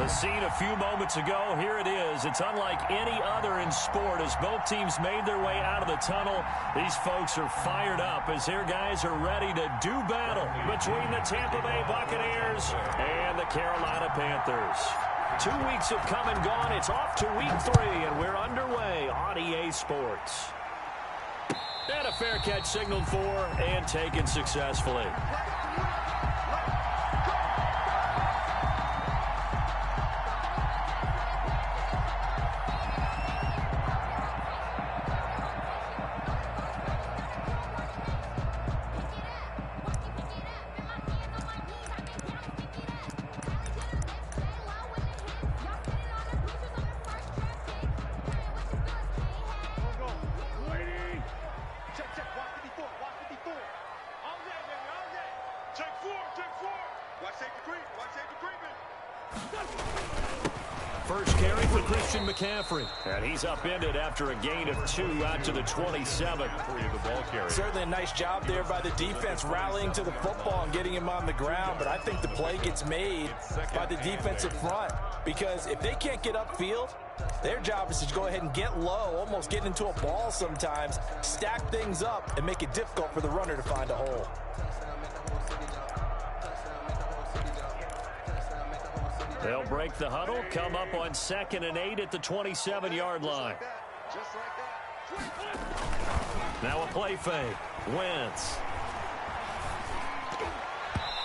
The scene a few moments ago, here it is. It's unlike any other in sport as both teams made their way out of the tunnel. These folks are fired up as their guys are ready to do battle between the Tampa Bay Buccaneers and the Carolina Panthers. 2 weeks have come and gone. It's off to week 3, and we're underway on EA Sports. And a fair catch signaled for and taken successfully. First carry for Christian McCaffrey. And he's upended after a gain of 2 out to the 27. Certainly a nice job there by the defense rallying to the football and getting him on the ground. But I think the play gets made by the defensive front. Because if they can't get upfield, their job is to go ahead and get low, almost get into a ball sometimes, stack things up, and make it difficult for the runner to find a hole. They'll break the huddle, come up on 2nd and 8 at the 27-yard line. Now a play fake. Wentz.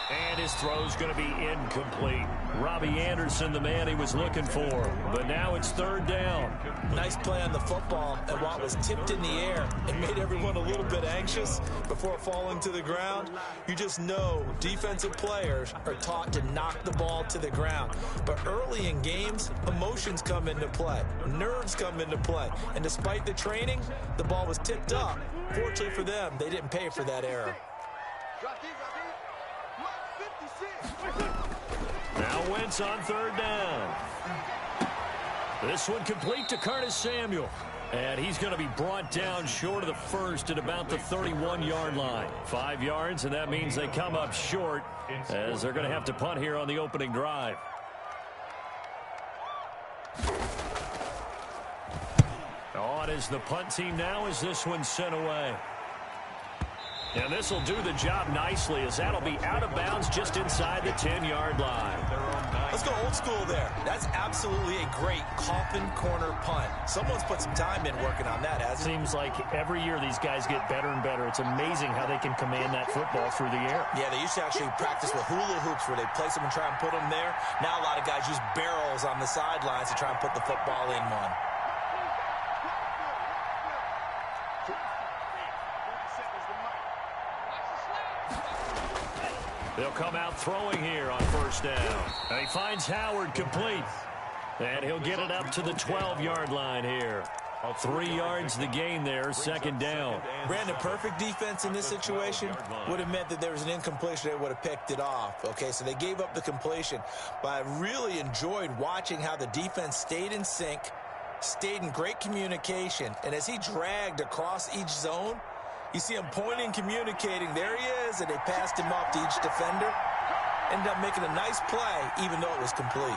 And his throw's going to be incomplete. Robbie Anderson, the man he was looking for. But now it's 3rd down. Nice play on the football, and while it was tipped in the air, it made everyone a little bit anxious before falling to the ground. You just know defensive players are taught to knock the ball to the ground. But early in games, emotions come into play. Nerves come into play. And despite the training, the ball was tipped up. Fortunately for them, they didn't pay for that error. Now Wentz on 3rd down. This one complete to Curtis Samuel. And he's going to be brought down short of the first at about the 31-yard line. 5 yards, and that means they come up short as they're going to have to punt here on the opening drive. On is the punt team now as this one's sent away. And this will do the job nicely as that'll be out of bounds just inside the 10-yard line. Let's go old school there. That's absolutely a great coffin corner punt. Someone's put some time in working on that, hasn't it? Seems like every year these guys get better and better. It's amazing how they can command that football through the air. Yeah, they used to actually practice with hula hoops where they place them and try and put them there. Now a lot of guys use barrels on the sidelines to try and put the football in one. They'll come out throwing here on 1st down. And he finds Howard complete. And he'll get it up to the 12-yard line here. 3 yards the gain there, 2nd down. Brandon, perfect defense in this situation would have meant that there was an incompletion. They would have picked it off. Okay, so they gave up the completion. But I really enjoyed watching how the defense stayed in sync, stayed in great communication. And as he dragged across each zone, you see him pointing, communicating. There he is, and they passed him off to each defender. Ended up making a nice play, even though it was complete.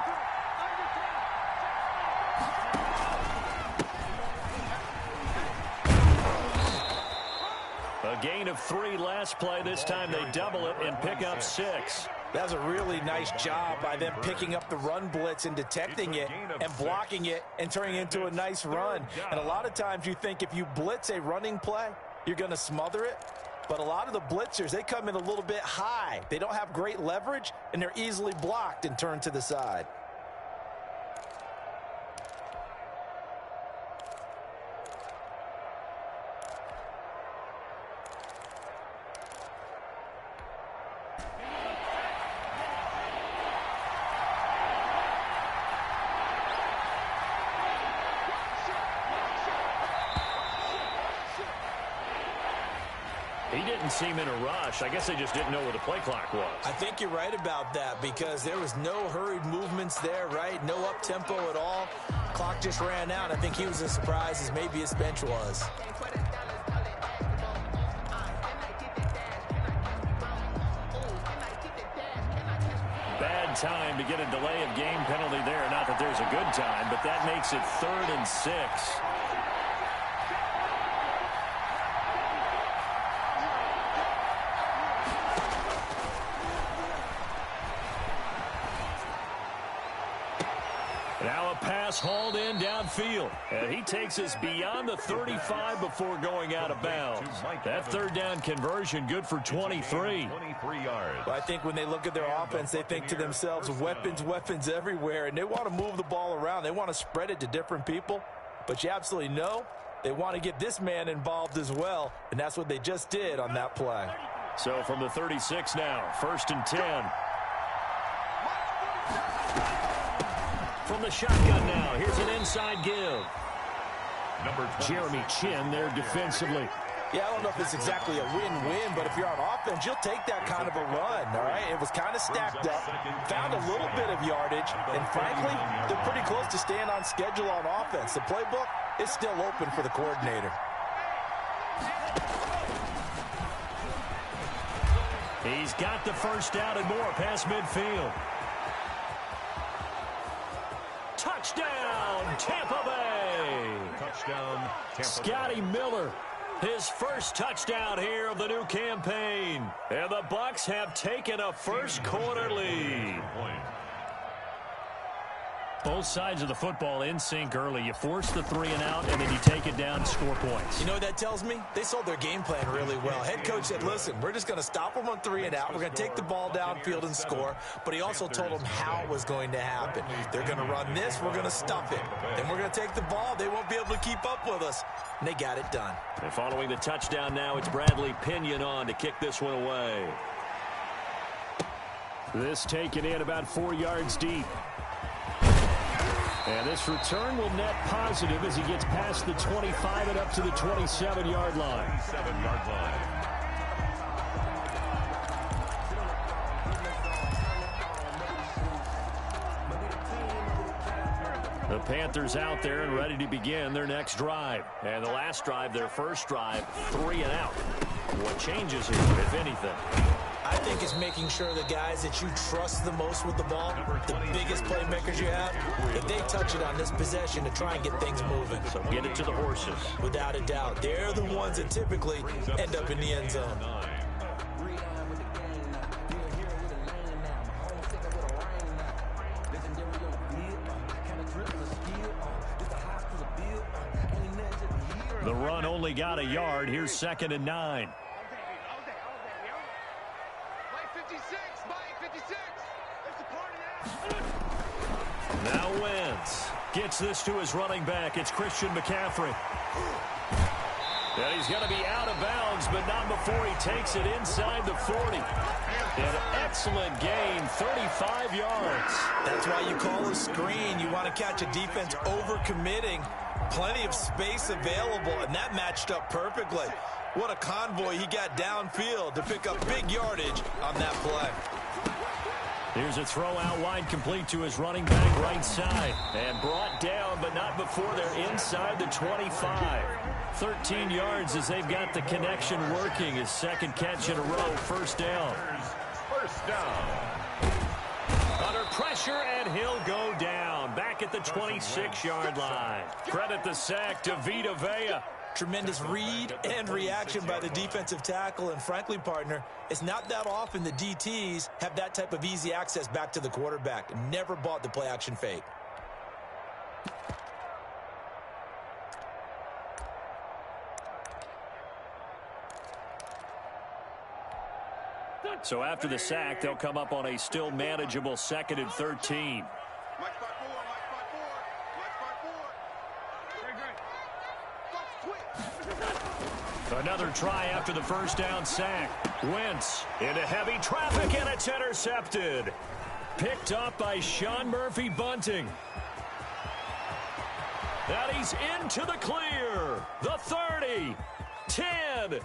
A gain of 3 last play. This time they double it and pick up 6. That was a really nice job by them picking up the run blitz and detecting it and blocking it and turning it into a nice run. And a lot of times you think if you blitz a running play, you're going to smother it. But a lot of the blitzers, they come in a little bit high. They don't have great leverage, and they're easily blocked and turned to the side. He didn't seem in a rush. I guess they just didn't know where the play clock was. I think you're right about that because there was no hurried movements there, right? No up-tempo at all. Clock just ran out. I think he was as surprised as maybe his bench was. Bad time to get a delay of game penalty there. a good time, but that makes it 3rd and 6. Now a pass hauled in downfield. And he takes us beyond the 35 before going out of bounds. That 3rd down conversion good for 23. Well, I think when they look at their offense, they think to themselves, weapons everywhere, and they want to move the ball around. They want to spread it to different people. But you absolutely know they want to get this man involved as well, and that's what they just did on that play. So from the 36 now, 1st and 10. From the shotgun now, here's an inside give. Jeremy Chin there defensively. Yeah, I don't know if it's exactly a win-win, but if you're on offense, you'll take that kind of a run, all right? It was kind of stacked up, found a little bit of yardage, and frankly, they're pretty close to staying on schedule on offense. The playbook is still open for the coordinator. He's got the 1st down and more past midfield. Touchdown, Tampa Bay. Touchdown, Tampa Scotty Miller, his 1st touchdown here of the new campaign. And the Bucs have taken a 1st quarter lead. Both sides of the football in sync early. You force the 3 and out, and then you take it down and score points. You know what that tells me? They sold their game plan really well. Head coach said, listen, we're just going to stop them on 3 and out. We're going to take the ball downfield and score. But he also told them how it was going to happen. They're going to run this. We're going to stuff it. Then we're going to take the ball. They won't be able to keep up with us. And they got it done. And following the touchdown now, it's Bradley Pinion on to kick this one away. This taken in about 4 yards deep. And this return will net positive as he gets past the 25 and up to the 27-yard line. 27-yard line. The Panthers out there and ready to begin their next drive. And the last drive, their 1st drive, 3 and out. What changes here, if anything? I think it's making sure the guys that you trust the most with the ball, the biggest playmakers you have, that they touch it on this possession to try and get things moving. So get it to the horses. Without a doubt. They're the ones that typically end up in the end zone. The run only got a yard. Here's 2nd and 9. Now Wentz gets this to his running back. It's Christian McCaffrey. And he's going to be out of bounds, but not before he takes it inside the 40. An excellent gain, 35 yards. That's why you call a screen. You want to catch a defense overcommitting. Plenty of space available, and that matched up perfectly. What a convoy he got downfield to pick up big yardage on that play. Here's a throw out wide, complete to his running back right side. And brought down, but not before they're inside the 25. 13 yards as they've got the connection working. His 2nd catch in a row, 1st down. 1st down. Under pressure, and he'll go down. Back at the 26-yard line. Credit the sack to Vita Vea. Tremendous read and reaction by the defensive tackle. And frankly, partner, it's not that often the DTs have that type of easy access back to the quarterback. Never bought the play-action fake. So after the sack, they'll come up on a still manageable 2nd and 13. Another try after the 1st down sack. Wentz into heavy traffic, and it's intercepted. Picked up by Sean Murphy Bunting. And he's into the clear. The 30, 10, and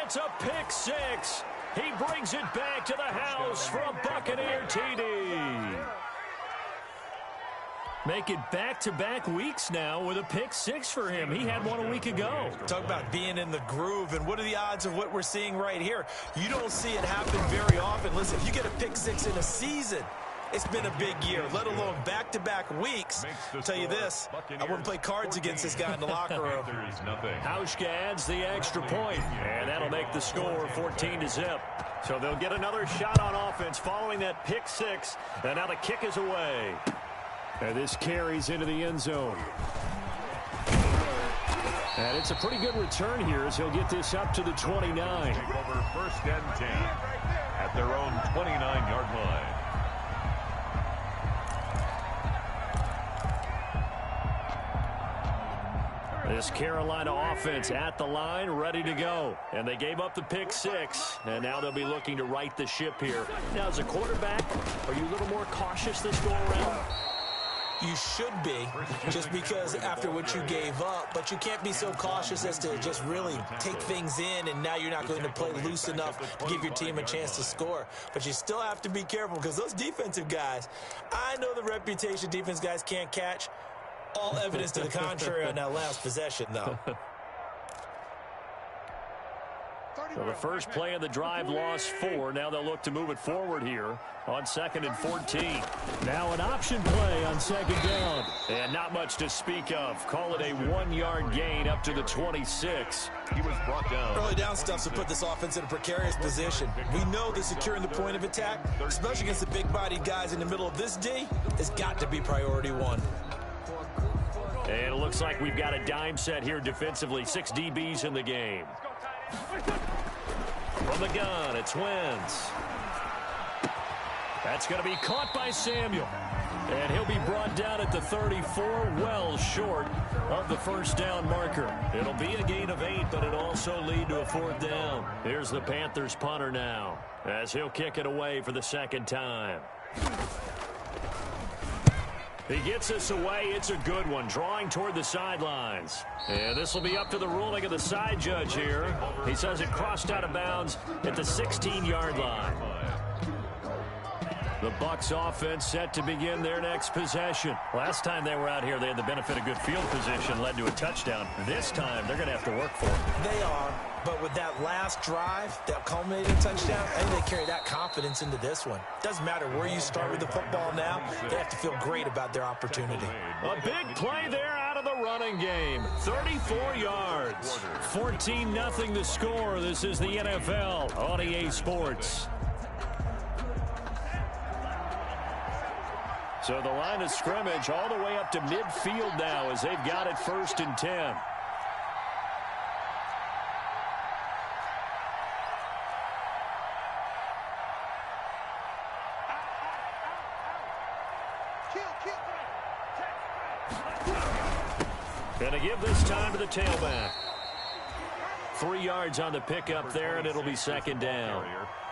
it's a pick 6. He brings it back to the house for a Buccaneer TD. Make it back-to-back weeks now with a pick 6 for him. He had one a week ago. Talk about being in the groove, and what are the odds of what we're seeing right here? You don't see it happen very often. Listen, if you get a pick 6 in a season, It's been a big year, let alone back-to-back weeks. I'll tell you this, I wouldn't play cards against this guy in the locker room. Hauschka adds the extra point, and that'll make the score 14-0. So they'll get another shot on offense following that pick six, and now the kick is away. And this carries into the end zone. And it's a pretty good return here as he'll get this up to the 29. Take over 1st and 10 at their own 29-yard line. This Carolina offense at the line, ready to go. And they gave up the pick six, and now they'll be looking to right the ship here. Now, as a quarterback, are you a little more cautious this go-around? You should be, just because after what you gave up, but you can't be so cautious as to just really take things in, and now you're not going to play loose enough to give your team a chance to score. But you still have to be careful because those defensive guys, I know the reputation defense guys can't catch. All evidence to the contrary on that last possession, though. So the first play of the drive lost 4. Now they'll look to move it forward here on 2nd and 14. Now an option play on 2nd down. And not much to speak of. Call it a 1-yard gain up to the 26. He was brought down. Early down stuff to put this offense in a precarious position. We know that securing the point of attack, especially against the big-bodied guys in the middle of this D, has got to be priority 1. And it looks like we've got a dime set here defensively. 6 DBs in the game. From the gun, it's Wentz. That's going to be caught by Samuel. And he'll be brought down at the 34, well short of the first down marker. It'll be a gain of 8, but it'll also lead to a 4th down. Here's the Panthers punter now, as he'll kick it away for the 2nd time. He gets this away. It's a good one, drawing toward the sidelines. And this will be up to the ruling of the side judge here. He says it crossed out of bounds at the 16-yard line. The Bucs offense set to begin their next possession. Last time they were out here, they had the benefit of good field position, led to a touchdown. This time, they're going to have to work for it. They are, but with that last drive, that culminating touchdown, I think they carry that confidence into this one. Doesn't matter where you start with the football now, they have to feel great about their opportunity. A big play there out of the running game. 34 yards. 14-0 the score. This is the NFL on EA Sports. So the line of scrimmage all the way up to midfield now as they've got it 1st and 10. Gonna give this time to the tailback. 3 yards on the pickup there, and it'll be 2nd down.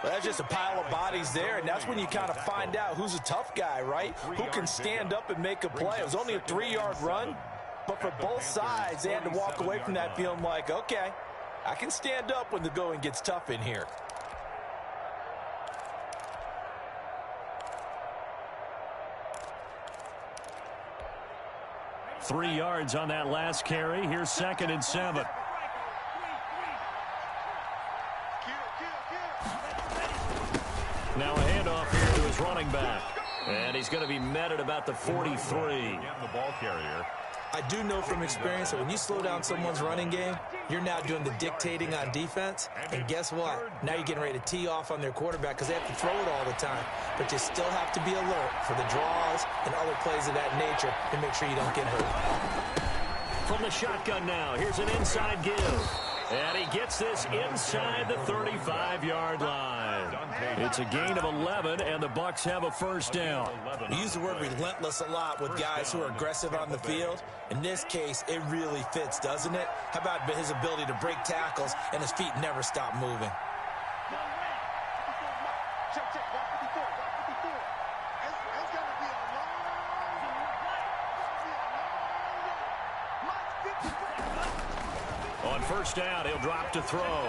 Well, that's just a pile of bodies there, and that's when you kind of find out who's a tough guy, right? Who can stand up and make a play. It was only a 3-yard run, but for both sides, they had to walk away from that feeling like, okay, I can stand up when the going gets tough in here. Three yards on that last carry. Here's 2nd and 7. Now a handoff here to his running back. And he's going to be met at about the 43. The ball carrier. I do know from experience that when you slow down someone's running game, you're now doing the dictating on defense. And guess what? Now you're getting ready to tee off on their quarterback because they have to throw it all the time. But you still have to be alert for the draws and other plays of that nature to make sure you don't get hurt. From the shotgun now, here's an inside give. And he gets this inside the 35-yard line. It's a gain of 11, and the Bucs have a 1st down. We use the word relentless a lot with guys who are aggressive on the field. In this case, it really fits, doesn't it? How about his ability to break tackles and his feet never stop moving? On 1st down, he'll drop to throw.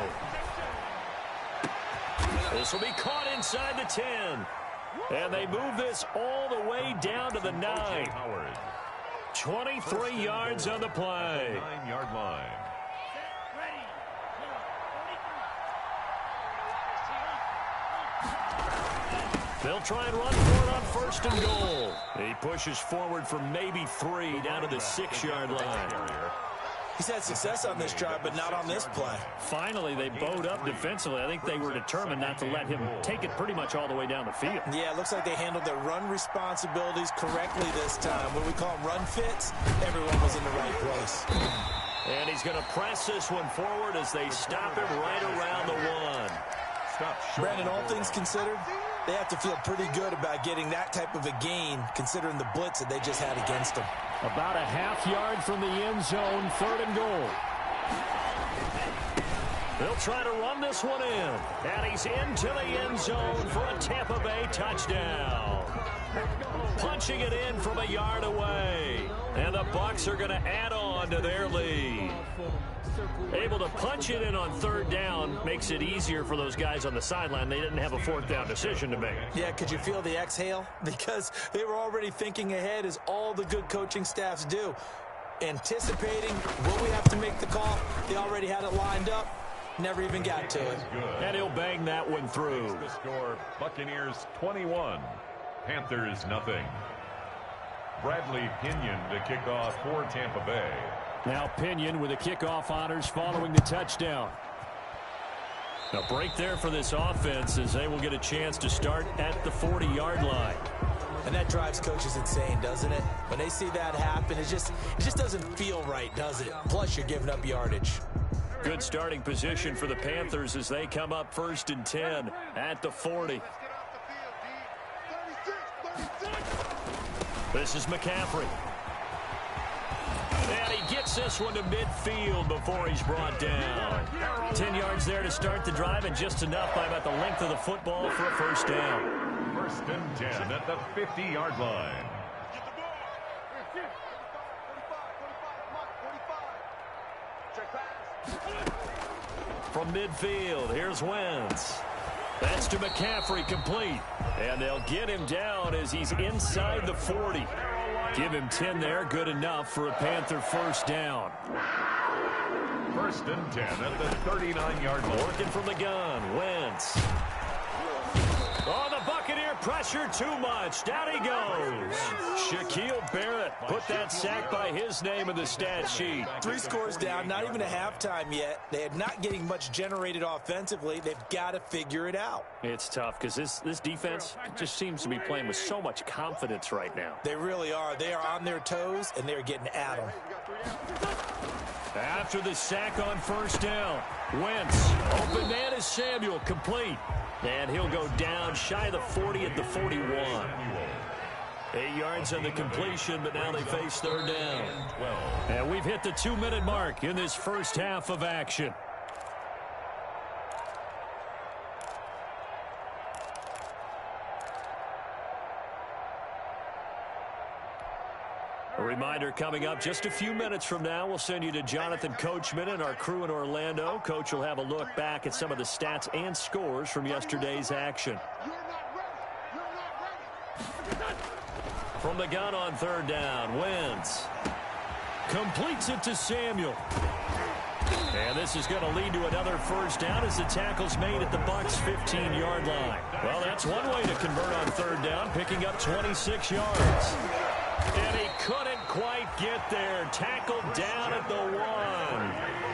This will be caught inside the 10. And they move this all the way down to the 9. 23 yards on the play. 9-yard line. They'll try and run for it on first and goal. He pushes forward for maybe 3 down to the 6-yard line. He's had success on this drive, but not on this play. Finally, they bowed up defensively. I think they were determined not to let him take it pretty much all the way down the field. Yeah, it looks like they handled their run responsibilities correctly this time. What we call them run fits, everyone was in the right place. And he's going to press this one forward as they stop him right around the 1. Brandon, all things considered, they have to feel pretty good about getting that type of a gain, considering the blitz that they just had against them. About a half-yard from the end zone, 3rd and goal. They'll try to run this one in. And he's into the end zone for a Tampa Bay touchdown. Punching it in from a yard away. And the Bucs are going to add on to their lead. Able to punch it in on 3rd down makes it easier for those guys on the sideline. They didn't have a 4th down decision to make. Yeah, could you feel the exhale? Because they were already thinking ahead, as all the good coaching staffs do. Anticipating, will we have to make the call? They already had it lined up. Never even got to it. And he'll bang that one through. The score, Buccaneers 21, Panthers nothing. Bradley Pinion to kick off for Tampa Bay. Now Pinion with the kickoff honors following the touchdown. A break there for this offense as they will get a chance to start at the 40-yard line. And that drives coaches insane, doesn't it? When they see that happen, it just doesn't feel right, does it? Plus, you're giving up yardage. Good starting position for the Panthers as they come up 1st and 10 at the 40. This is McCaffrey. And he gets this one to midfield before he's brought down. 10 yards there to start the drive, and just enough by about the length of the football for a 1st down. 1st and 10 at the 50-yard line. From midfield, here's Wentz. That's to McCaffrey, complete. And they'll get him down as he's inside the 40. Give him 10 there, good enough for a Panther 1st down. 1st and 10 at the 39-yard line. Working from the gun, Wentz. Oh, the Buccaneer pressure too much. Down he goes. Shaquille Barrett put that sack by his name in the stat sheet. 3 scores down, not even a halftime yet. They are not getting much generated offensively. They've got to figure it out. It's tough because this defense just seems to be playing with so much confidence right now. They really are. They are on their toes, and they're getting at them. After the sack on 1st down, Wentz. Open man is Samuel, complete. And he'll go down shy of the 40 at the 41. 8 yards on the completion, but now they face 3rd down. And we've hit the 2-minute mark in this first half of action. A reminder coming up just a few minutes from now, we'll send you to Jonathan Coachman and our crew in Orlando. Coach will have a look back at some of the stats and scores from yesterday's action. From the gun on 3rd down, Wentz completes it to Samuel. And this is going to lead to another 1st down as the tackle's made at the Bucs' 15-yard line. Well, that's one way to convert on 3rd down, picking up 26 yards. And he couldn't quite get there. Tackled down at the 1.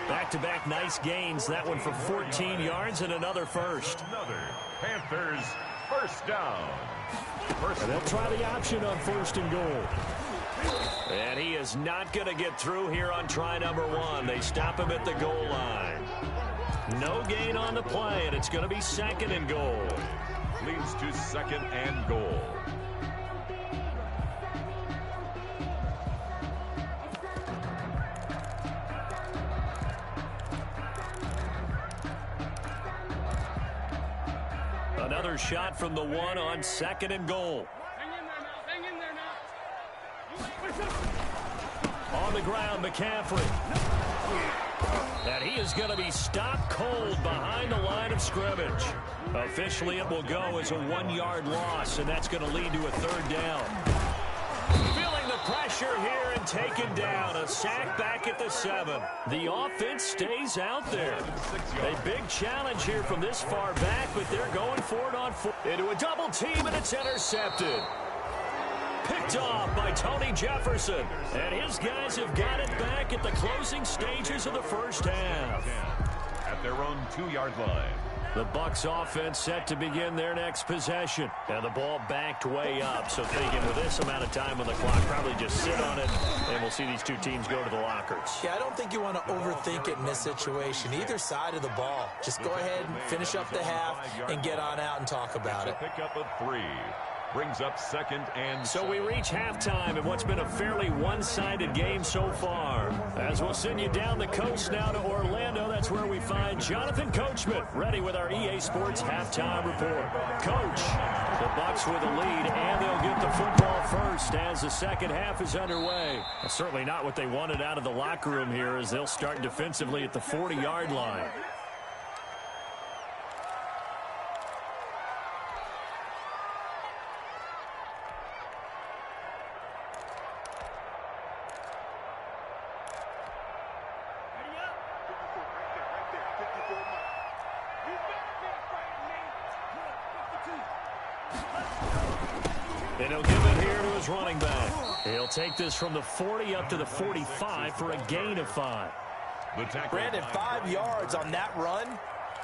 Back-to-back nice gains. That one for 14 yards and another 1st. Another Panthers 1st down. And they'll try the option on 1st and goal. And he is not going to get through here on try number 1. They stop him at the goal line. No gain on the play, and it's going to be 2nd and goal. Leads to 2nd and goal. Another shot from the 1 on 2nd and goal. On the ground, McCaffrey. And he is going to be stopped cold behind the line of scrimmage. Officially, it will go as a 1-yard loss, and that's going to lead to a 3rd down. Feeling the pressure. pressure here and taken down. A sack back at the 7. The offense stays out there. A big challenge here from this far back, but they're going for it on 4. Into a double team, and it's intercepted. Picked off by Tony Jefferson. And his guys have got it back at the closing stages of the first half. At their own 2-yard line. The Bucs offense set to begin their next possession. And the ball backed way up. So thinking with this amount of time on the clock, probably just sit on it, and we'll see these two teams go to the lockers. Yeah, I don't think you want to overthink it in this situation. Either side of the ball. Just go ahead and finish up the half and get on out and talk about it. Pick up of 3. Brings up 2nd and... So we reach halftime in what's been a fairly one-sided game so far. As we'll send you down the coast now to Orlando, that's where we find Jonathan Coachman, ready with our EA Sports halftime report. Coach, the Bucs with a lead, and they'll get the football first as the second half is underway. Well, certainly not what they wanted out of the locker room here, as they'll start defensively at the 40-yard line. And he'll give it here to his running back. He'll take this from the 40 up to the 45 for a gain of 5. Brandon, 5 yards on that run.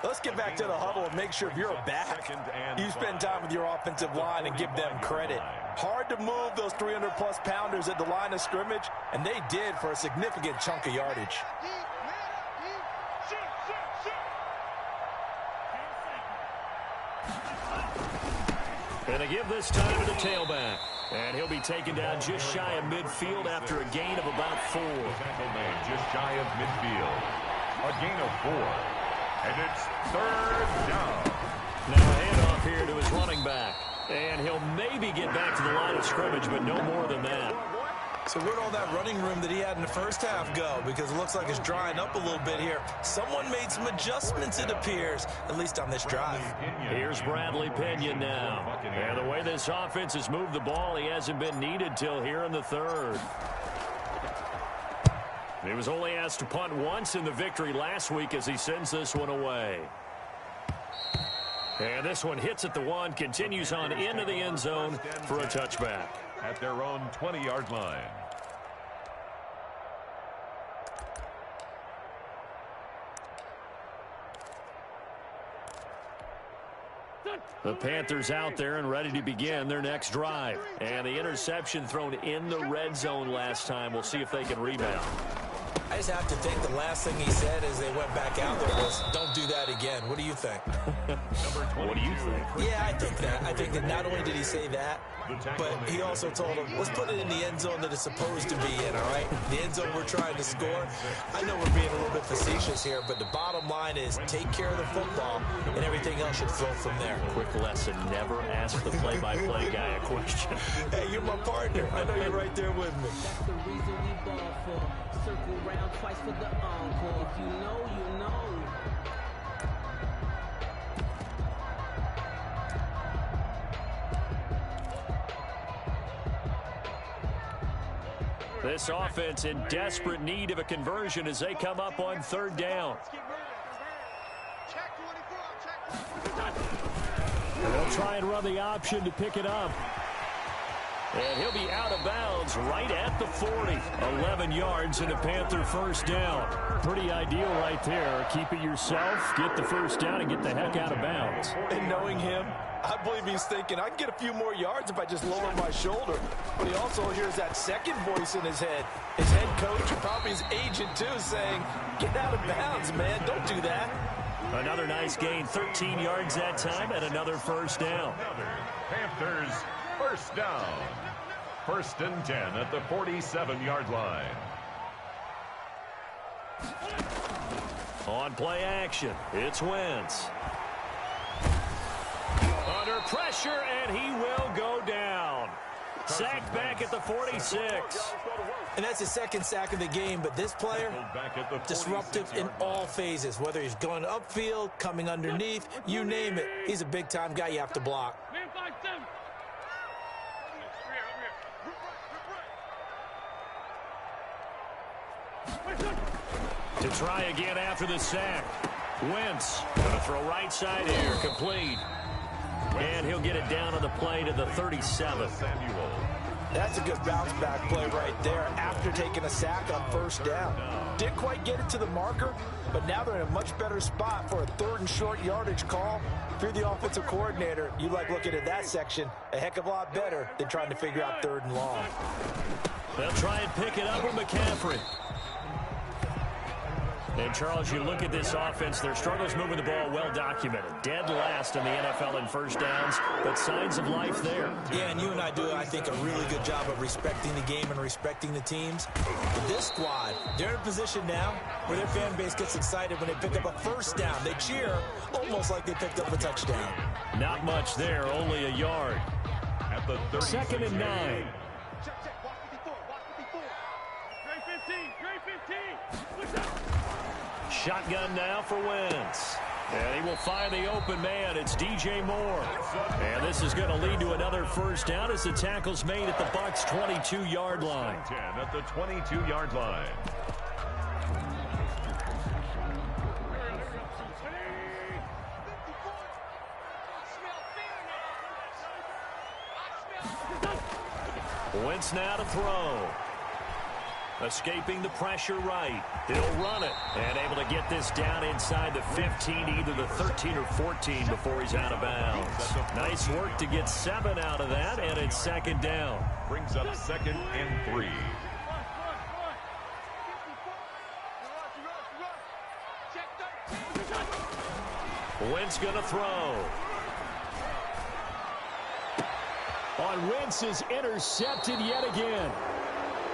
Let's get back to the huddle and make sure if you're a back, you spend time with your offensive line and give them credit. Hard to move those 300-plus pounders at the line of scrimmage, and they did for a significant chunk of yardage. And they give this time to the tailback. And he'll be taken down just shy of midfield after a gain of about 4. Just shy of midfield. A gain of 4. And it's 3rd down. Now a handoff here to his running back. And he'll maybe get back to the line of scrimmage, but no more than that. So where'd all that running room that he had in the first half go? Because it looks like it's drying up a little bit here. Someone made some adjustments, it appears, at least on this drive. Here's Bradley Pinion now. And the way this offense has moved the ball, he hasn't been needed till here in the 3rd. He was only asked to punt once in the victory last week as he sends this one away. And this one hits at the 1, continues on into the end zone for a touchback. At their own 20-yard line. The Panthers out there and ready to begin their next drive. And the interception thrown in the red zone last time. We'll see if they can rebound. I just have to think the last thing he said as they went back out there was, don't do that again. What do you think? What do you think? Yeah, I think that. I think that not only did he say that, but he also told him, let's put it in the end zone that it's supposed to be in, all right? The end zone we're trying to score. I know we're being a little bit facetious here, but the bottom line is take care of the football, and everything else should flow from there. Quick lesson, never ask the play-by-play guy a question. Hey, you're my partner. I know you're right there with me. That's the reason we ball for. Circle round twice for the encore. If you know, you know. This offense in desperate need of a conversion as they come up on 3rd down. They'll try and run the option to pick it up. And he'll be out of bounds right at the 40. 11 yards and a Panther first down. Pretty ideal right there. Keep it yourself, get the first down, and get the heck out of bounds. And knowing him, I believe he's thinking, I can get a few more yards if I just lower my shoulder. But he also hears that second voice in his head. His head coach and probably his agent, too, saying, get out of bounds, man. Don't do that. Another nice gain, 13 yards that time, and another first down. Panthers first down. 1st and 10 at the 47-yard line. On play action, it's Wentz. Under pressure, and he will go down. Sacked back at the 46. And that's his second sack of the game, but this player, disruptive in all phases, whether he's going upfield, coming underneath, you name it. He's a big-time guy you have to block. To try again after the sack. Wentz going to throw right side here, complete. And he'll get it down on the play to the 37. That's a good bounce-back play right there after taking a sack on first down. Didn't quite get it to the marker, but now they're in a much better spot for a 3rd and short yardage call. If you're the offensive coordinator, you like looking at that section a heck of a lot better than trying to figure out 3rd and long. They'll try and pick it up with McCaffrey. And, Charles, you look at this offense, their struggles moving the ball well documented. Dead last in the NFL in first downs, but signs of life there. Yeah, and you and I do, I think, a really good job of respecting the game and respecting the teams. But this squad, they're in a position now where their fan base gets excited when they pick up a first down. They cheer almost like they picked up a touchdown. Not much there, only a yard. At the 2nd and 9. Shotgun now for Wentz. And he will find the open man. It's DJ Moore. And this is going to lead to another first down as the tackle's made at the Bucs' 22-yard line. 10 at the 22-yard line. Wentz now to throw. Escaping the pressure right. He'll run it. And able to get this down inside the 15, either the 13 or 14 before he's out of bounds. Nice work to get 7 out of that, and it's 2nd down. Brings up 2nd and 3. Wentz going to throw. On Wentz is intercepted yet again.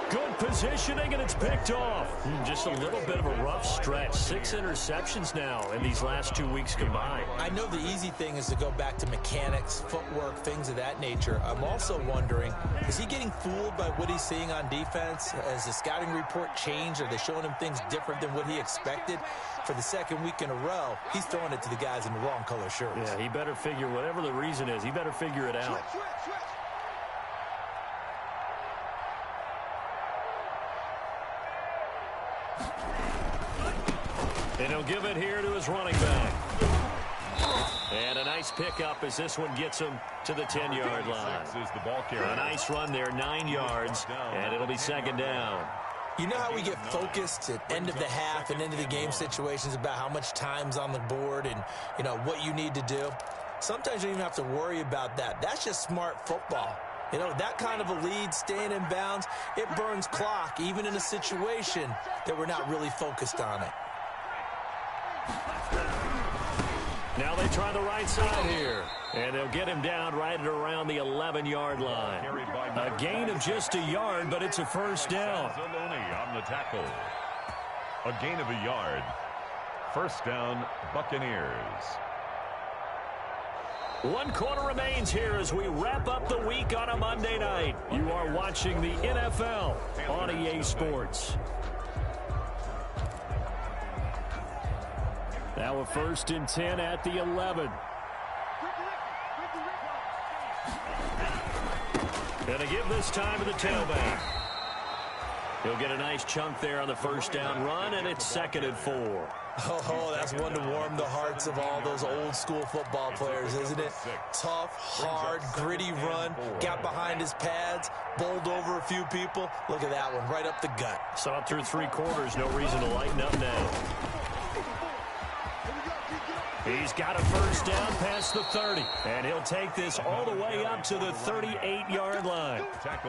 Good positioning, and it's picked off. Just a little bit of a rough stretch. 6 interceptions now in these last 2 weeks combined. I know the easy thing is to go back to mechanics, footwork, things of that nature. I'm also wondering, is he getting fooled by what he's seeing on defense? Has the scouting report changed? Are they showing him things different than what he expected? For the 2nd week in a row, he's throwing it to the guys in the wrong color shirts. Yeah, he better figure, whatever the reason is, he better figure it out. And he'll give it here to his running back. And a nice pickup as this one gets him to the 10-yard line. A nice run there, 9 yards, and it'll be 2nd down. You know how we get focused at end of the half and end of the game situations about how much time's on the board and, you know, what you need to do? Sometimes you don't even have to worry about that. That's just smart football. You know, that kind of a lead, staying in bounds, it burns clock, even in a situation that we're not really focused on it. Now they try the right side here. And they'll get him down right at around the 11-yard line. A gain of just a yard, but it's a first down. On the tackle. A gain of a yard. First down, Buccaneers. 1 quarter remains here as we wrap up the week on a Monday night. You are watching the NFL on EA Sports. Now a 1st and 10 at the 11. Gonna give this time to the tailback. He'll get a nice chunk there on the first down run, and it's 2nd and 4. Oh, that's one to warm the hearts of all those old school football players, isn't it? Tough, hard, gritty run, got behind his pads, bowled over a few people. Look at that one, right up the gut. Saw through 3 quarters, no reason to lighten up now. He's got a first down past the 30, and he'll take this all the way up to the 38-yard line.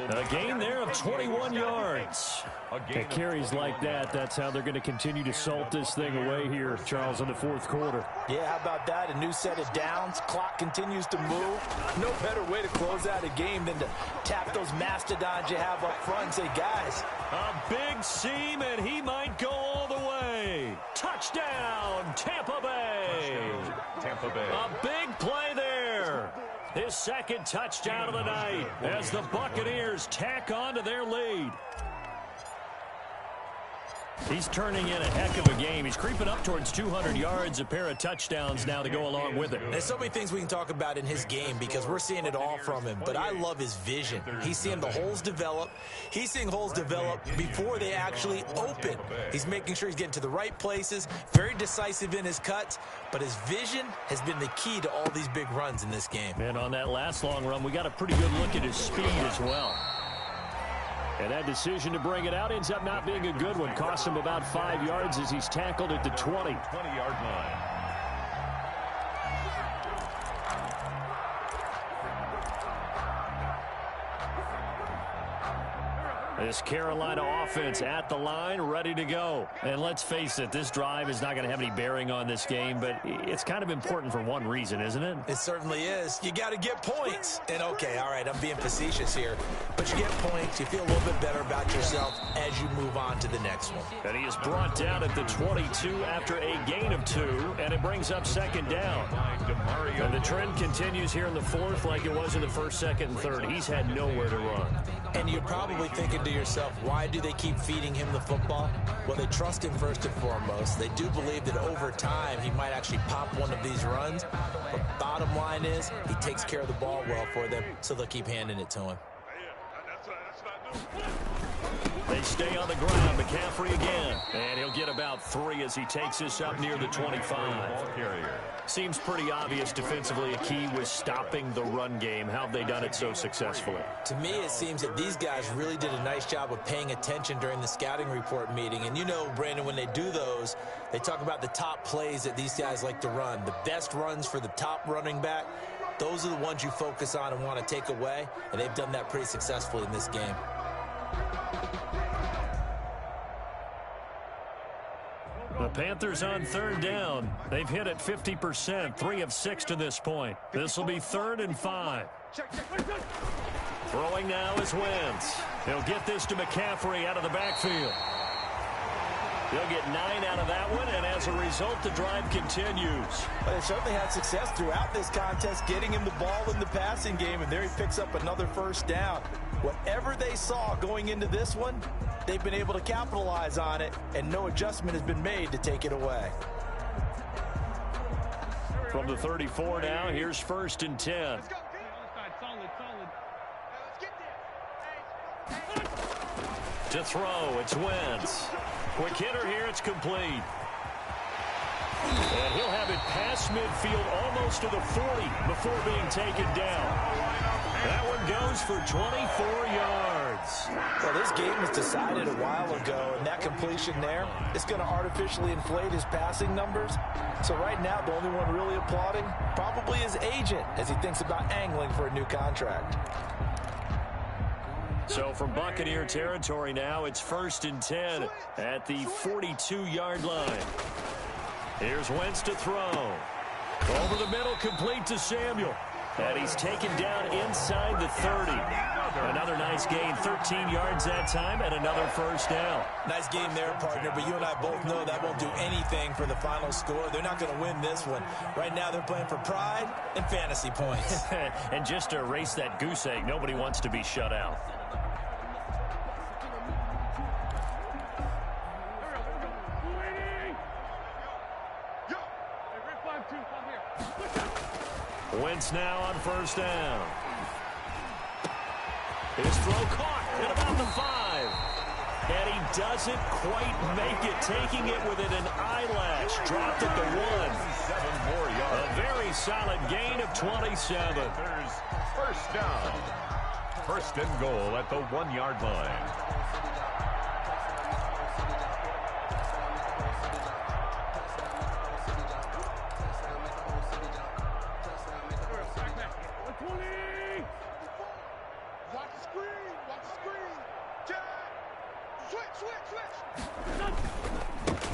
A gain there of 21 yards. At carries like that, that's how they're going to continue to salt this thing away here, Charles, in the 4th quarter. Yeah, how about that? A new set of downs. Clock continues to move. No better way to close out a game than to tap those mastodons you have up front and say, guys. A big seam, and he might go all the way. Touchdown, Tampa Bay. Tampa Bay. A big play there. His 2nd touchdown of the night as the Buccaneers tack on to their lead. He's turning in a heck of a game. He's creeping up towards 200 yards, a pair of touchdowns now to go along with it. There's so many things we can talk about in his game because we're seeing it all from him, but I love his vision. He's seeing the holes develop. He's seeing holes develop before they actually open. He's making sure he's getting to the right places, very decisive in his cuts, but his vision has been the key to all these big runs in this game. And on that last long run, we got a pretty good look at his speed as well. And that decision to bring it out ends up not being a good one. Costs him about 5 yards as he's tackled at the 20. 20-yard line. This Carolina offense at the line, ready to go. And let's face it, this drive is not going to have any bearing on this game, but it's kind of important for one reason, isn't it? It certainly is. You got to get points. And, okay, all right, I'm being facetious here, but you get points. You feel a little bit better about yourself as you move on to the next one. And he is brought down at the 22 after a gain of 2, and it brings up second down. And the trend continues here in the fourth like it was in the first, second, and third. He's had nowhere to run. And you're probably thinking to yourself, why do they keep feeding him the football? Well, they trust him first and foremost. They do believe that over time he might actually pop one of these runs. But bottom line is he takes care of the ball well for them, so they'll keep handing it to him. They stay on the ground. McCaffrey again. And he'll get about 3 as he takes this up near the 25. Seems pretty obvious defensively a key was stopping the run game. How have they done it so successfully? To me, it seems that these guys really did a nice job of paying attention during the scouting report meeting. And you know, Brandon, when they do those, they talk about the top plays that these guys like to run. The best runs for the top running back, those are the ones you focus on and want to take away. And they've done that pretty successfully in this game. The Panthers on third down. They've hit it 50%, 3 of 6 to this point. This will be 3rd and 5. Throwing now is Wentz. He'll get this to McCaffrey out of the backfield. They'll get 9 out of that one, and as a result, the drive continues. Well, they certainly had success throughout this contest, getting him the ball in the passing game, and there he picks up another first down. Whatever they saw going into this one, they've been able to capitalize on it, and no adjustment has been made to take it away. From the 34 now, here's 1st and 10. To throw, it's Wentz. Quick hitter here, it's complete. And he'll have it past midfield almost to the 40 before being taken down. That one goes for 24 yards. Well, this game was decided a while ago, and that completion there is going to artificially inflate his passing numbers. So right now, the only one really applauding probably his agent as he thinks about angling for a new contract. So from Buccaneer territory now, it's 1st and 10 at the 42-yard line. Here's Wentz to throw. Over the middle, complete to Samuel. And he's taken down inside the 30. Another nice gain, 13 yards that time, and another first down. Nice game there, partner, but you and I both know that won't do anything for the final score. They're not going to win this one. Right now, they're playing for pride and fantasy points. And just to erase that goose egg, nobody wants to be shut out. Wentz now on first down. His throw caught at about the 5. And he doesn't quite make it, taking it within an eyelash. Dropped at the 1. 7 more yards. A very solid gain of 27. There's first down. 1st and goal at the 1-yard line.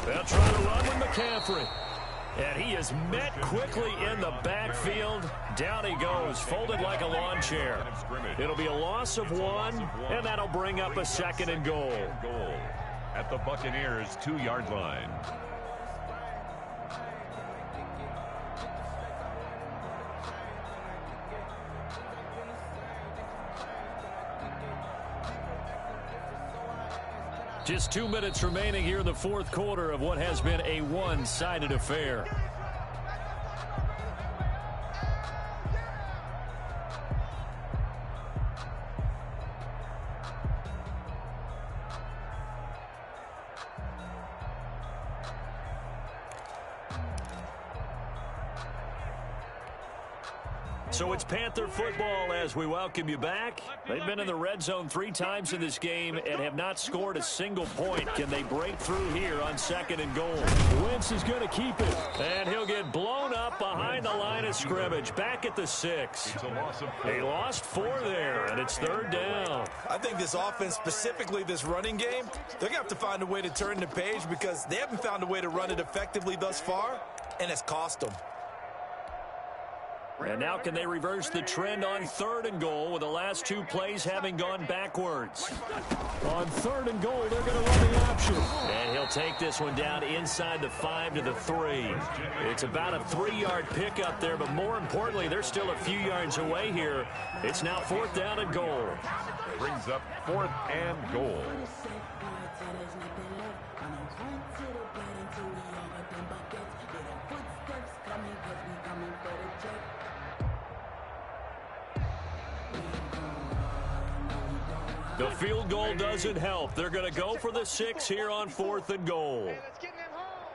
They'll try to run with McCaffrey. And he is met quickly in the backfield. Down he goes, folded like a lawn chair. It'll be a loss of 1, and that'll bring up a 2nd and goal. At the Buccaneers' 2-yard line. Just 2 minutes remaining here in the fourth quarter of what has been a one-sided affair. So it's Panther football as we welcome you back. They've been in the red zone 3 times in this game and have not scored a single point. Can they break through here on 2nd and goal? Wentz is going to keep it. And he'll get blown up behind the line of scrimmage. Back at the 6. They lost 4 there, and it's 3rd down. I think this offense, specifically this running game, they're going to have to find a way to turn the page because they haven't found a way to run it effectively thus far, and it's cost them. And now can they reverse the trend on 3rd and goal with the last 2 plays having gone backwards? On 3rd and goal, they're going to run the option. And he'll take this one down inside the 5 to the 3. It's about a 3-yard pickup there, but more importantly, they're still a few yards away here. It's now 4th down and goal. Brings up 4th and goal. The field goal doesn't help. They're going to go for the 6 here on 4th and goal. Hey, let's get in that hole.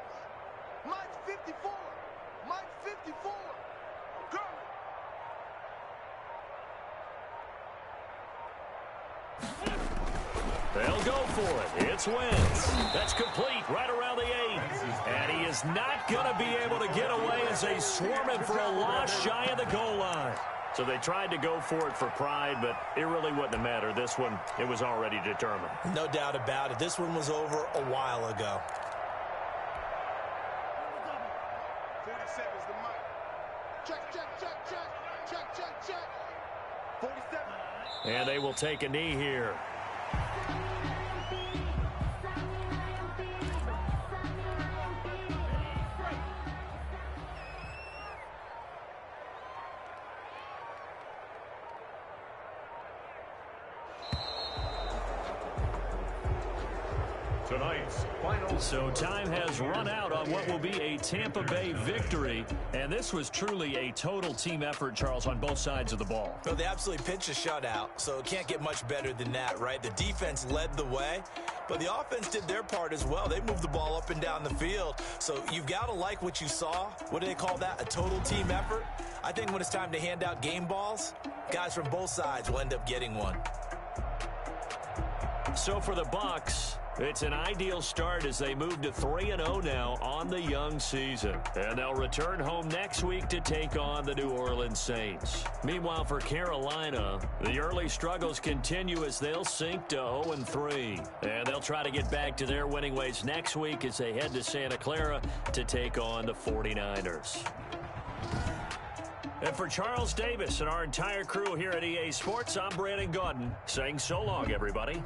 Mike's 54. Mike's 54. Go. They'll go for it. It's Wentz. That's complete right around the 8. And he is not going to be able to get away as they swarm him for a loss shy of the goal line. So they tried to go for it for pride, but it really wouldn't have mattered. This one, it was already determined. No doubt about it. This one was over a while ago. 47 is the mic. Check. 47. And they will take a knee here. Tonight's final. So time has run out on what will be a Tampa Bay victory. And this was truly a total team effort, Charles, on both sides of the ball. Well, they absolutely pitched a shutout, so it can't get much better than that, right? The defense led the way, but the offense did their part as well. They moved the ball up and down the field. So you've got to like what you saw. What do they call that? A total team effort? I think when it's time to hand out game balls, guys from both sides will end up getting one. So for the Bucs, it's an ideal start as they move to 3-0 now on the young season. And they'll return home next week to take on the New Orleans Saints. Meanwhile, for Carolina, the early struggles continue as they'll sink to 0-3. And they'll try to get back to their winning ways next week as they head to Santa Clara to take on the 49ers. And for Charles Davis and our entire crew here at EA Sports, I'm Brandon Gaudin saying so long, everybody.